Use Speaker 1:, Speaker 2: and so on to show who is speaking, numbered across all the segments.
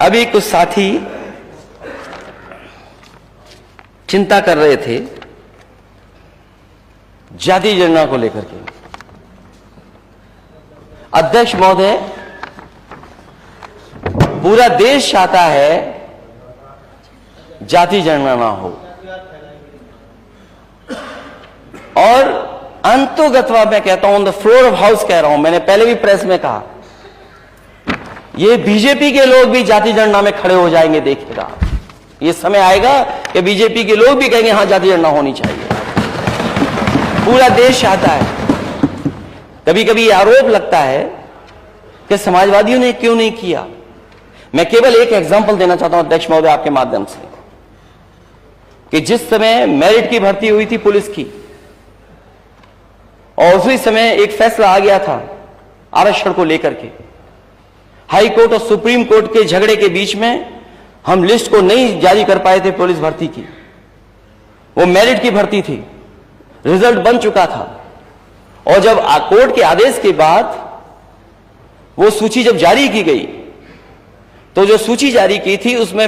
Speaker 1: अभी कुछ साथी चिंता कर रहे थे जाति जनगणना को लेकर के। अध्यक्ष महोदय, पूरा देश चाहता है जाति जनगणना हो और अंतोगत्वा मैं कहता हूं, on the floor of house कह रहा हूं, मैंने पहले भी प्रेस में कहा, ये बीजेपी के लोग भी जाति जनगणना में खड़े हो जाएंगे। देखिएगा, ये समय आएगा कि बीजेपी के लोग भी कहेंगे हां जाति जनगणना होनी चाहिए। पूरा देश चाहता है। कभी कभी आरोप लगता है कि समाजवादियों ने क्यों नहीं किया। मैं केवल एक एग्जांपल देना चाहता हूं अध्यक्ष महोदय आपके माध्यम से, कि जिस समय मेरिट की भर्ती हुई थी पुलिस की, और उसी समय एक फैसला आ गया था आरक्षण को लेकर के, हाई कोर्ट और सुप्रीम कोर्ट के झगड़े के बीच में हम लिस्ट को नहीं जारी कर पाए थे पुलिस भर्ती की। वो मेरिट की भर्ती थी, रिजल्ट बन चुका था, और जब कोर्ट के आदेश के बाद वो सूची जब जारी की गई, तो जो सूची जारी की थी उसमें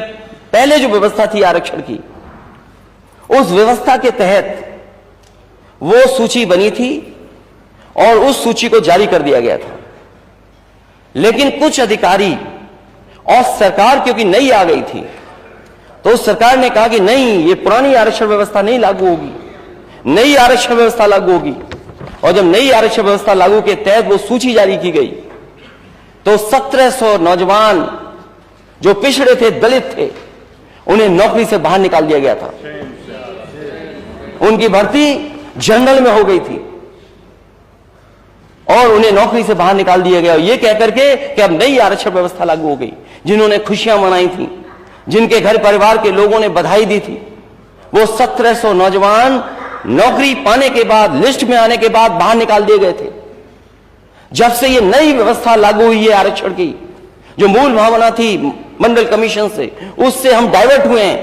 Speaker 1: पहले जो व्यवस्था थी आरक्षण की, उस व्यवस्था के तहत वो सूची बनी थी और उस सूची को जारी कर दिया गया था। लेकिन कुछ अधिकारी और सरकार क्योंकि नई आ गई थी, तो सरकार ने कहा कि नहीं, ये पुरानी आरक्षण व्यवस्था नहीं लागू होगी, नई आरक्षण व्यवस्था लागू होगी। और जब नई आरक्षण व्यवस्था लागू के तहत वो सूची जारी की गई, तो 1700 नौजवान जो पिछड़े थे, दलित थे, उन्हें नौकरी से बाहर निकाल दिया गया था। उनकी भर्ती जनरल में हो गई थी और उन्हें नौकरी से बाहर निकाल दिया गया, ये कहकर के कि अब नई आरक्षण व्यवस्था लागू हो गई। जिन्होंने खुशियां मनाई थी, जिनके घर परिवार के लोगों ने बधाई दी थी, वो 1700 नौजवान नौकरी पाने के बाद, लिस्ट में आने के बाद बाहर निकाल दिए गए थे। जब से ये नई व्यवस्था लागू हुई है आरक्षण की, जो मूल भावना थी मंडल कमीशन से, उससे हम डाइवर्ट हुए हैं,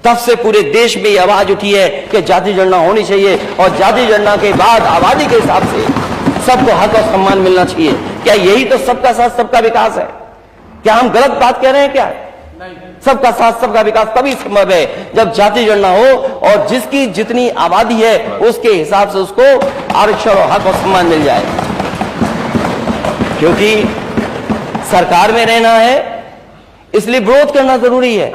Speaker 1: तब से पूरे देश में ये आवाज उठी है कि जाति जनगणना होनी चाहिए और जाति जनगणना के बाद आबादी के हिसाब से सबको हक और सम्मान मिलना चाहिए। क्या यही तो सबका साथ सबका विकास है? क्या हम गलत बात कह रहे हैं क्या? सबका साथ सबका विकास तभी संभव है जब जाति जनगणना हो और जिसकी जितनी आबादी है उसके हिसाब से उसको आरक्षण और हक और सम्मान मिल जाए। क्योंकि सरकार में रहना है, इसलिए विरोध करना जरूरी है।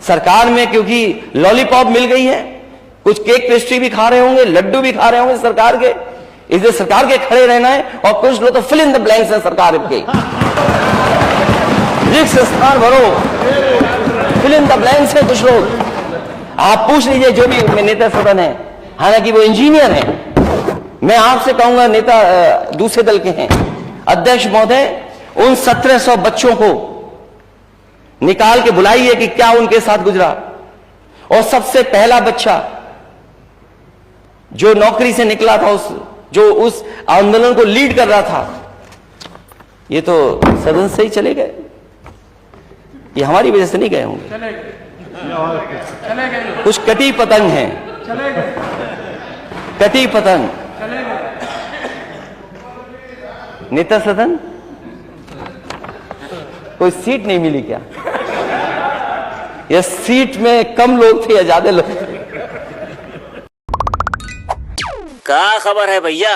Speaker 1: सरकार में क्योंकि लॉलीपॉप मिल गई है, कुछ केक पेस्ट्री भी खा रहे होंगे, लड्डू भी खा रहे होंगे सरकार के, इसलिए सरकार के खड़े रहना है। और कुछ लोग तो फिल इन द ब्लैंक्स है सरकार के, रिक्त स्थान भरो, फिल इन द ब्लैंक्स है कुछ लोग। आप पूछ लीजिए जो भी नेता सदन है, हालांकि वो इंजीनियर है, मैं आपसे कहूंगा नेता दूसरे दल के हैं, अध्यक्ष महोदय, उन 1700 बच्चों को निकाल के बुलाइए कि क्या उनके साथ गुजरा। और सबसे पहला बच्चा जो नौकरी से निकला था, जो उस आंदोलन को लीड कर रहा था, ये तो सदन से ही चले गए। ये हमारी वजह से नहीं गए होंगे, कुछ कटी पतंग हैं, कटी पतंग। नेता सदन कोई सीट नहीं मिली क्या? या सीट में कम लोग थे या ज्यादा लोग थे?
Speaker 2: क्या खबर है भैया?